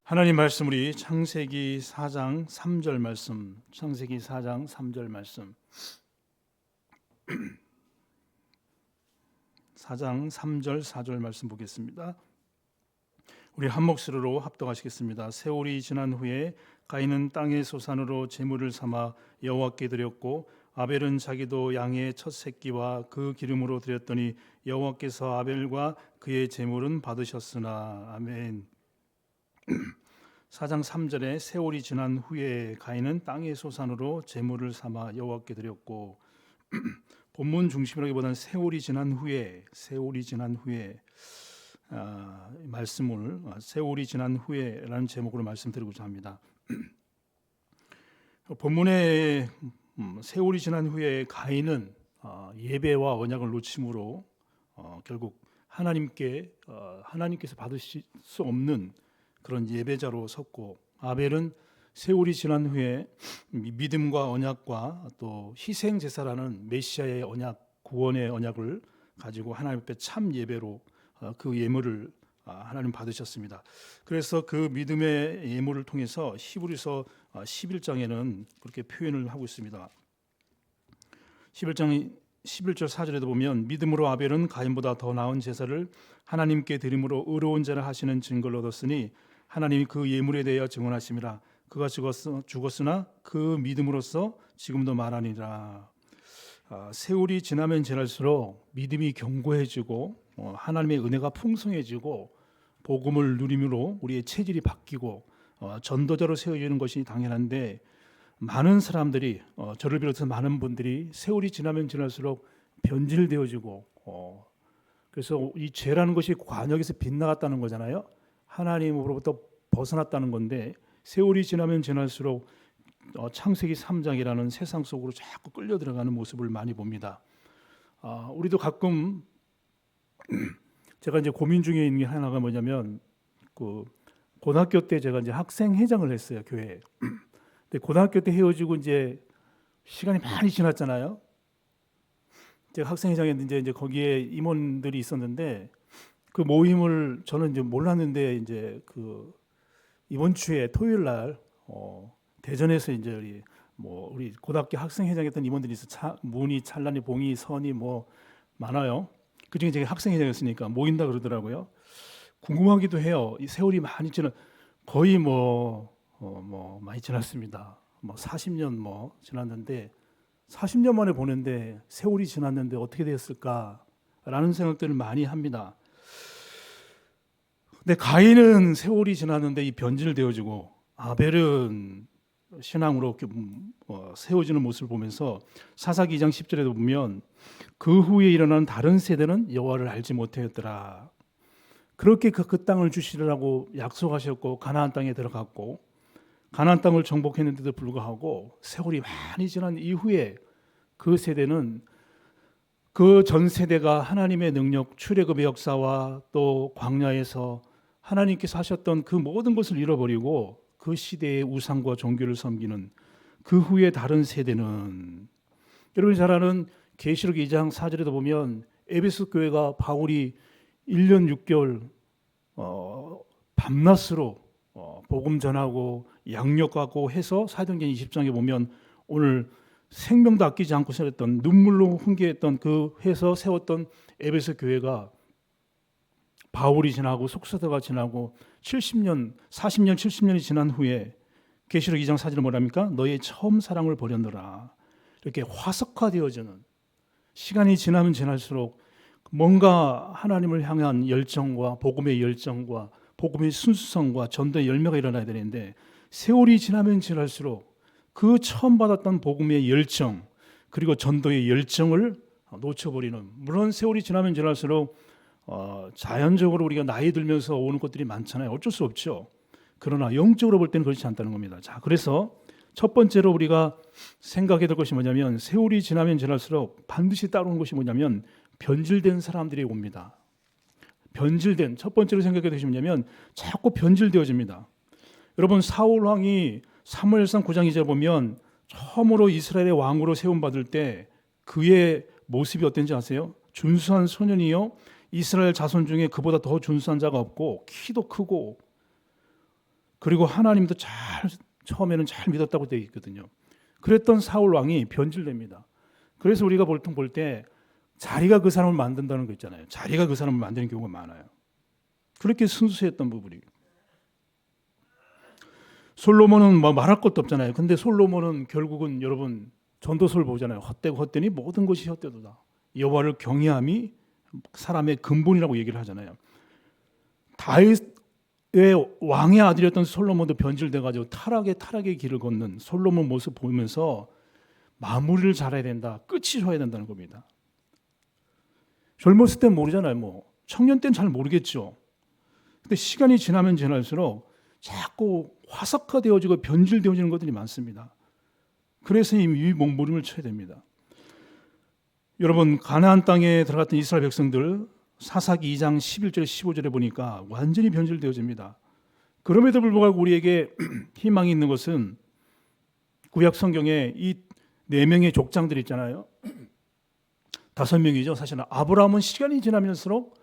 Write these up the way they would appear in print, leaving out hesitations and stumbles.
하나님 말씀 우리 창세기 4장 3절 말씀, 창세기 4장 3절 말씀, 4장 3절 4절 말씀 보겠습니다. 우리 한 목소리로 합독하시겠습니다. 세월이 지난 후에 가인은 땅의 소산으로 제물을 삼아 여호와께 드렸고 아벨은 자기도 양의 첫 새끼와 그 기름으로 드렸더니 여호와께서 아벨과 그의 제물은 받으셨으나. 아멘. 4장 3절에 세월이 지난 후에 가인은 땅의 소산으로 제물을 삼아 여호와께 드렸고, 본문 중심이라기보다는 세월이 지난 후에 말씀을 세월이 지난 후에라는 제목으로 말씀드리고자 합니다. 본문에 세월이 지난 후에 가인은 예배와 언약을 놓침으로 결국 하나님께서 받으실 수 없는 그런 예배자로 섰고, 아벨은 세월이 지난 후에 믿음과 언약과 또 희생 제사라는 메시아의 언약, 구원의 언약을 가지고 하나님 앞에 참 예배로 그 예물을 하나님 받으셨습니다. 그래서 그 믿음의 예물을 통해서 히브리서 11장에는 그렇게 표현을 하고 있습니다. 11장 11절 4절에도 보면 믿음으로 아벨은 가인보다 더 나은 제사를 하나님께 드림으로 의로운 자를 하시는 증거를 얻었으니 하나님이 그 예물에 대하여 증언하심이라. 그가 죽었으나 그 믿음으로써 지금도 말하니라. 세월이 지나면 지날수록 믿음이 견고해지고 하나님의 은혜가 풍성해지고 복음을 누림으로 우리의 체질이 바뀌고 전도자로 세워지는 것이 당연한데, 많은 사람들이 저를 비롯해서 많은 분들이 세월이 지나면 지날수록 변질되어지고 그래서 이 죄라는 것이 관역에서 빗나갔다는 거잖아요. 하나님으로부터 벗어났다는 건데, 세월이 지나면 지날수록 창세기 3장이라는 세상 속으로 자꾸 끌려 들어가는 모습을 많이 봅니다. 우리도 가끔 제가 이제 고민 중에 있는 게 하나가 뭐냐면, 그 고등학교 때 제가 이제 학생회장을 했어요, 교회에. 근데 고등학교 때 헤어지고 이제 시간이 많이 지났잖아요. 제가 학생회장했는데 이제 거기에 임원들이 있었는데, 그 모임을 저는 이제 몰랐는데 이제 그 이번 주에 토요일 날 대전에서 이제 우리 고등학교 학생회장했던 임원들이 있어. 문희, 찬란이, 봉희, 선이 많아요. 그중에 제가 학생회장이었으니까 모인다 그러더라고요. 궁금하기도 해요. 이 세월이 많이 거의 많이 지났습니다. 40년 지났는데 40년 만에 보는데 세월이 지났는데 어떻게 되었을까라는 생각들을 많이 합니다. 근데 가인은 세월이 지났는데 이 변질되어지고, 아벨은 신앙으로 세워지는 모습을 보면서 사사기 2장 10절에도 보면 그 후에 일어난 다른 세대는 여호와를 알지 못하였더라. 그렇게 그 땅을 주시라고 약속하셨고 가나안 땅에 들어갔고 가나안 땅을 정복했는데도 불구하고 세월이 많이 지난 이후에 그 세대는, 그 전 세대가 하나님의 능력, 출애굽의 역사와 또 광야에서 하나님께서 하셨던 그 모든 것을 잃어버리고 그 시대의 우상과 종교를 섬기는 그 후에 다른 세대는, 여러분이 잘 아는 계시록 2장 4절에도 보면 에베소 교회가 바울이 1년 6개월 밤낮으로 복음 전하고 양육하고 해서 사도행전 20장에 보면 오늘 생명도 아끼지 않고 살았던, 눈물로 훈계했던 그 해서 세웠던 에베소 교회가 바울이 지나고 속사도가 지나고 40년 70년이 지난 후에 계시록 2장 4절에 뭐랍니까? 너의 처음 사랑을 버렸노라. 이렇게 화석화되어지는, 시간이 지나면 지날수록 뭔가 하나님을 향한 열정과 복음의 열정과 복음의 순수성과 전도의 열매가 일어나야 되는데, 세월이 지나면 지날수록 그 처음 받았던 복음의 열정 그리고 전도의 열정을 놓쳐버리는, 물론 세월이 지나면 지날수록 자연적으로 우리가 나이 들면서 오는 것들이 많잖아요. 어쩔 수 없죠. 그러나 영적으로 볼 때는 그렇지 않다는 겁니다. 자, 그래서 첫 번째로 우리가 생각해야 될 것이 뭐냐면, 세월이 지나면 지날수록 반드시 따라오는 것이 뭐냐면 변질된 사람들이 옵니다. 변질된, 첫 번째로 생각해야 될 것이 뭐냐면 자꾸 변질되어집니다. 여러분, 사울 왕이 사무엘상 9장 2절 보면 처음으로 이스라엘의 왕으로 세움받을 때 그의 모습이 어땠는지 아세요? 준수한 소년이요, 이스라엘 자손 중에 그보다 더 준수한 자가 없고 키도 크고 그리고 하나님도 처음에는 잘 믿었다고 되어 있거든요. 그랬던 사울 왕이 변질됩니다. 그래서 우리가 보통 볼 때 자리가 그 사람을 만든다는 거 있잖아요. 자리가 그 사람을 만드는 경우가 많아요. 그렇게 순수했던 부분이. 솔로몬은 뭐 말할 것도 없잖아요. 근데 솔로몬은 결국은 여러분 전도서를 보잖아요. 헛되고 헛되니 모든 것이 헛되도다. 여호와를 경외함이 사람의 근본이라고 얘기를 하잖아요. 다윗의 왕의 아들이었던 솔로몬도 변질돼가지고 타락의 길을 걷는 솔로몬 모습 보면서 마무리를 잘해야 된다. 끝이 좋아야 된다는 겁니다. 젊었을 땐 모르잖아요. 뭐 청년 때는 잘 모르겠죠. 근데 시간이 지나면 지날수록 자꾸 화석화되어지고 변질되어지는 것들이 많습니다. 그래서 이 몸부림을 쳐야 됩니다. 여러분 가나안 땅에 들어갔던 이스라엘 백성들 사사기 2장 11절 15절에 보니까 완전히 변질되어집니다. 그럼에도 불구하고 우리에게 희망이 있는 것은 구약 성경에 이 4명의 족장들 있잖아요. 5명이죠. 사실은 아브라함은 시간이 지나면서록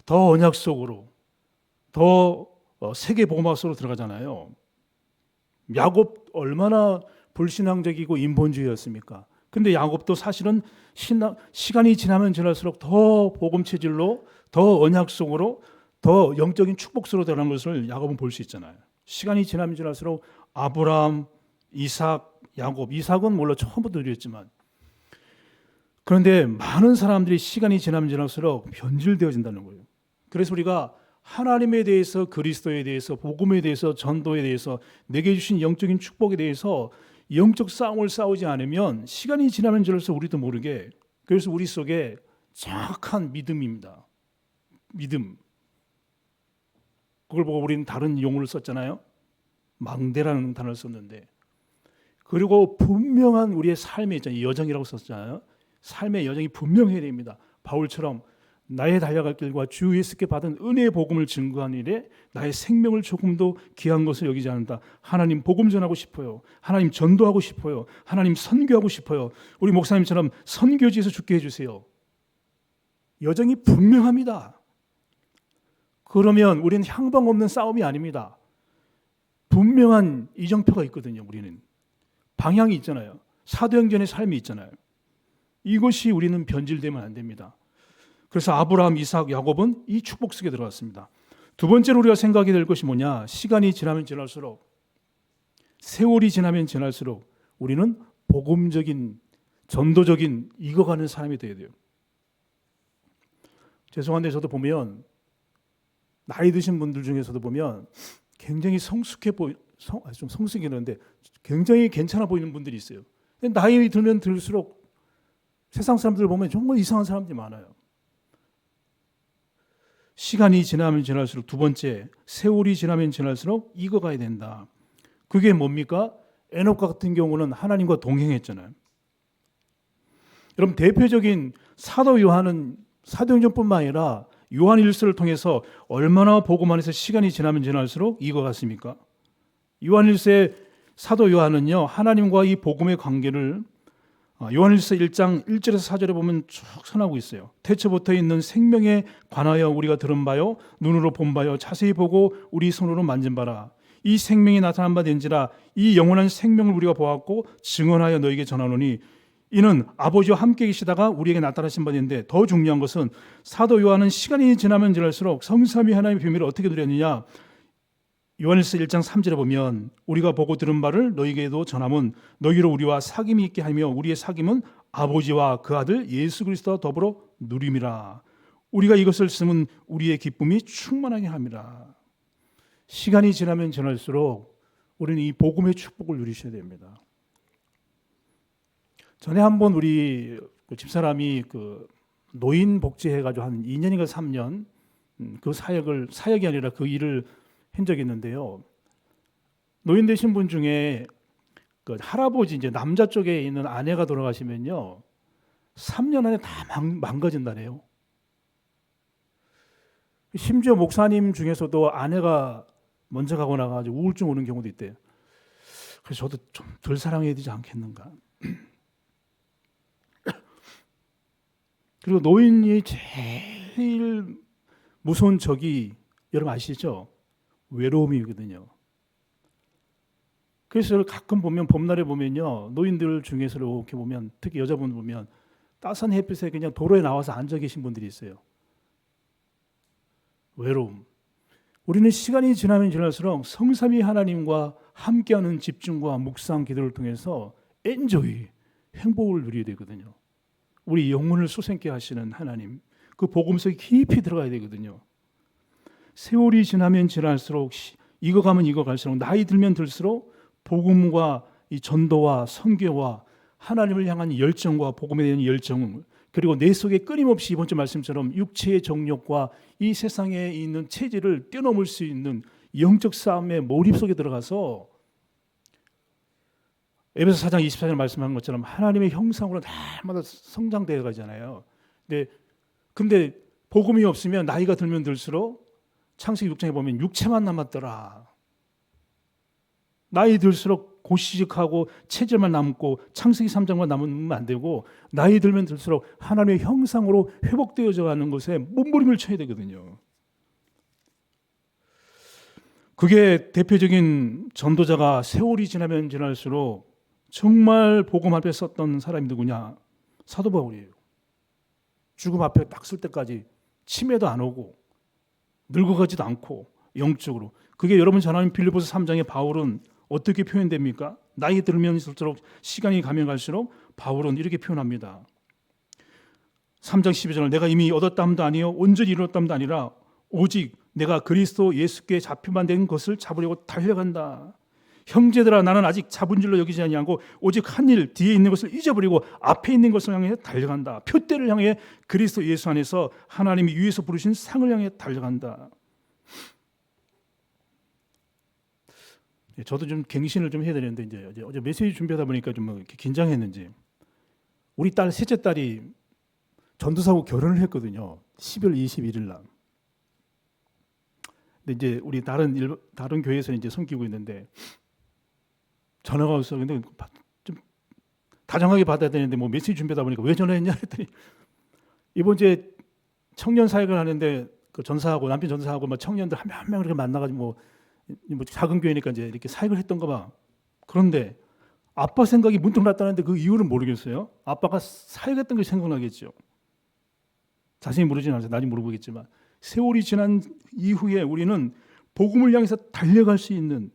더 언약 속으로 더 세계 복음화 속으로 들어가잖아요. 야곱 얼마나 불신앙적이고 인본주의였습니까? 근데 야곱도 사실은 시간이 지나면 지날수록 더 복음 체질로 더 언약 속으로 더 영적인 축복 속으로 들어가는 것을 야곱은 볼 수 있잖아요. 시간이 지나면 지날수록 아브라함, 이삭, 야곱, 이삭은 물론 처음부터 드렸지만 그런데 많은 사람들이 시간이 지나면 지날수록 변질되어진다는 거예요. 그래서 우리가 하나님에 대해서, 그리스도에 대해서, 복음에 대해서, 전도에 대해서, 내게 주신 영적인 축복에 대해서 영적 싸움을 싸우지 않으면 시간이 지나면 지날수록 우리도 모르게 그래서 우리 속에 정확한 믿음입니다. 믿음. 그걸 보고 우리는 다른 용어를 썼잖아요. 망대라는 단어를 썼는데 그리고 분명한 우리의 삶에 있잖아요. 여정이라고 썼잖아요. 삶의 여정이 분명해야 됩니다. 바울처럼 나의 달려갈 길과 주 예수께 받은 은혜의 복음을 증거한 일에 나의 생명을 조금도 귀한 것을 여기지 않는다. 하나님 복음 전하고 싶어요. 하나님 전도하고 싶어요. 하나님 선교하고 싶어요. 우리 목사님처럼 선교지에서 죽게 해주세요. 여정이 분명합니다. 그러면 우리는 향방 없는 싸움이 아닙니다. 분명한 이정표가 있거든요. 우리는 방향이 있잖아요. 사도행전의 삶이 있잖아요. 이것이 우리는 변질되면 안 됩니다. 그래서 아브라함, 이삭, 야곱은 이 축복 속에 들어갔습니다. 두 번째로 우리가 생각이 될 것이 뭐냐? 시간이 지나면 지날수록 세월이 지나면 지날수록 우리는 복음적인 전도적인 익어가는 사람이 되어야 돼요. 죄송한데 저도 보면 나이 드신 분들 중에서도 보면 굉장히 좀 성숙했는데 굉장히 괜찮아 보이는 분들이 있어요. 나이 들면 들수록 세상 사람들 보면 정말 이상한 사람들이 많아요. 시간이 지나면 지날수록 두 번째, 세월이 지나면 지날수록 익어가야 된다. 그게 뭡니까? 에녹 같은 경우는 하나님과 동행했잖아요. 여러분 대표적인 사도 요한은 사도행전뿐만 아니라 요한일서를 통해서 얼마나 복음 안에서 시간이 지나면 지날수록 익어갔습니까? 요한일서의 사도 요한은요 하나님과 이 복음의 관계를 요한일서 1장 1절에서 4절에 보면 쭉 선하고 있어요. 태초부터 있는 생명에 관하여 우리가 들은 바요 눈으로 본 바요 자세히 보고 우리 손으로 만진 바라. 이 생명이 나타난 바 된지라 이 영원한 생명을 우리가 보았고 증언하여 너에게 전하노니 이는 아버지와 함께 계시다가 우리에게 나타나신 바 된데 더 중요한 것은 사도 요한은 시간이 지나면 지날수록 성삼위 하나님의 비밀을 어떻게 누렸느냐. 요한일서 1장 3절에 보면 우리가 보고 들은 바를 너희에게도 전함은 너희로 우리와 사귐이 있게 하며 우리의 사귐은 아버지와 그 아들 예수 그리스도와 더불어 누림이라. 우리가 이것을 쓰면 우리의 기쁨이 충만하게 합니다. 시간이 지나면 지날수록 우리는 이 복음의 축복을 누리셔야 됩니다. 전에 한번 우리 집사람이 노인 복지해가지고 한 2년인가 3년 그 사역이 아니라 그 일을 한 적이 있는데요. 노인 되신 분 중에 그 할아버지 이제 남자 쪽에 있는 아내가 돌아가시면요 3년 안에 다 망가진다네요. 심지어 목사님 중에서도 아내가 먼저 가고 나가지고 우울증 오는 경우도 있대요. 그래서 저도 좀 덜 사랑해야 되지 않겠는가. 그리고 노인이 제일 무서운 적이 여러분 아시죠? 외로움이거든요. 그래서 가끔 보면 봄날에 보면요, 노인들 중에서 이렇게 보면, 특히 여자분 보면 따스한 햇빛에 그냥 도로에 나와서 앉아 계신 분들이 있어요. 외로움. 우리는 시간이 지나면 지날수록 성삼위 하나님과 함께하는 집중과 묵상 기도를 통해서 엔조이, 행복을 누리게 되거든요. 우리 영혼을 솟게 하시는 하나님, 그 복음 속에 깊이 들어가야 되거든요. 세월이 지나면 지날수록, 익어가면 익어갈수록, 나이 들면 들수록 복음과 이 전도와 선교와 하나님을 향한 열정과 복음에 대한 열정, 그리고 내 속에 끊임없이 이번 주 말씀처럼 육체의 정욕과 이 세상에 있는 체질을 뛰어넘을 수 있는 영적 싸움의 몰입 속에 들어가서 에베소 4장 24절 말씀한 것처럼 하나님의 형상으로 날마다 성장되어 가잖아요. 근데 복음이 없으면 나이가 들면 들수록 창세기 6장에 보면 육체만 남았더라. 나이 들수록 고시직하고 체질만 남고 창세기 3장만 남으면 안 되고 나이 들면 들수록 하나님의 형상으로 회복되어져 가는 것에 몸부림을 쳐야 되거든요. 그게 대표적인 전도자가 세월이 지나면 지날수록 정말 복음 앞에 섰던 사람이 누구냐? 사도 바울이에요. 죽음 앞에 딱 쓸 때까지 치매도 안 오고 늙어가지도 않고 영적으로. 그게 여러분 잘 아는 빌립보서 3장의 바울은 어떻게 표현됩니까? 나이 들면 들수록 시간이 가면 갈수록 바울은 이렇게 표현합니다. 3장 12절을 내가 이미 얻었담도 아니요 온전히 이루었담도 아니라 오직 내가 그리스도 예수께 잡히만 된 것을 잡으려고 달려간다. 형제들아 나는 아직 잡은 줄로 여기지 아니하고 오직 한 일 뒤에 있는 것을 잊어버리고 앞에 있는 것을 향해 달려간다. 표대를 향해 그리스도 예수 안에서 하나님이 위에서 부르신 상을 향해 달려간다. 저도 좀 갱신을 좀 해야 되는데 이제 어제 메시지 준비하다 보니까 좀 이렇게 긴장했는지 우리 딸 셋째 딸이 전도사하고 결혼을 했거든요. 12월 21일 날. 근데 이제 우리 다른 교회에서 이제 섬기고 있는데 전화가 왔어. 근데 좀 다정하게 받아야 되는데 뭐 메시지 준비하다 보니까 왜 전화했냐 했더니 이번 주에 청년 사역을 하는데 그 전사하고 남편 전사하고 막 청년들 한 명 이렇게 만나가지고 뭐 작은 교회니까 이제 이렇게 사역을 했던가 봐. 그런데 아빠 생각이 문득 났다는데 그 이유를 모르겠어요. 아빠가 사역했던 게 생각나겠죠. 자세히 모르진 않아서 나중에 물어보겠지만 세월이 지난 이후에 우리는 복음을 향해서 달려갈 수 있는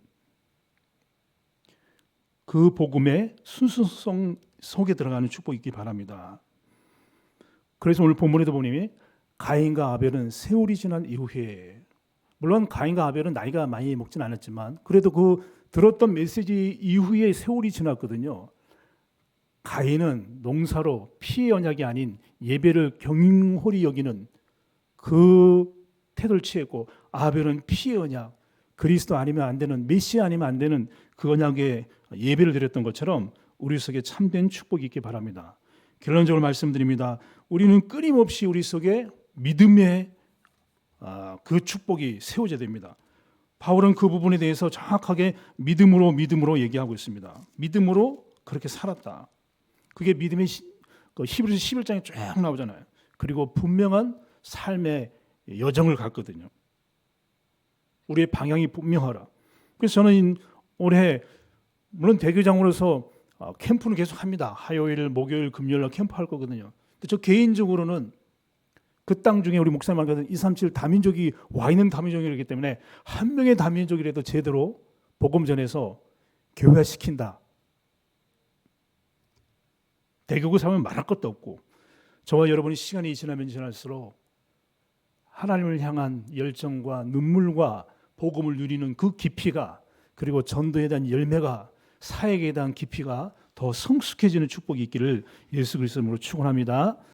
그 복음의 순수성 속에 들어가는 축복이 있기 바랍니다. 그래서 오늘 본문에도 보니 가인과 아벨은 세월이 지난 이후에 물론 가인과 아벨은 나이가 많이 먹진 않았지만 그래도 그 들었던 메시지 이후에 세월이 지났거든요. 가인은 농사로 피의 언약이 아닌 예배를 경홀히 여기는 그 태도를 취했고 아벨은 피의 언약, 그리스도 아니면 안 되는 메시아 아니면 안 되는 그 언약에 예배를 드렸던 것처럼 우리 속에 참된 축복이 있기 바랍니다. 결론적으로 말씀드립니다. 우리는 끊임없이 우리 속에 믿음의 그 축복이 세워져야 됩니다. 바울은 그 부분에 대해서 정확하게 믿음으로 얘기하고 있습니다. 믿음으로 그렇게 살았다. 그게 믿음의 히브리서 11장에 쭉 나오잖아요. 그리고 분명한 삶의 여정을 갔거든요. 우리의 방향이 분명하라. 그래서 저는 올해 물론 대교장으로서 캠프는 계속 합니다. 화요일, 목요일, 금요일 캠프할 거거든요. 근데 저 개인적으로는 그 땅 중에 우리 목사님 말하는 237 다민족이 와 있는 다민족이기 때문에 한 명의 다민족이라도 제대로 복음 전해서 교회화시킨다. 대교구 사면 말할 것도 없고 저와 여러분이 시간이 지나면 지날수록 하나님을 향한 열정과 눈물과 복음을 누리는 그 깊이가 그리고 전도에 대한 열매가 사역에 대한 깊이가 더 성숙해지는 축복이 있기를 예수 그리스도로 축원합니다.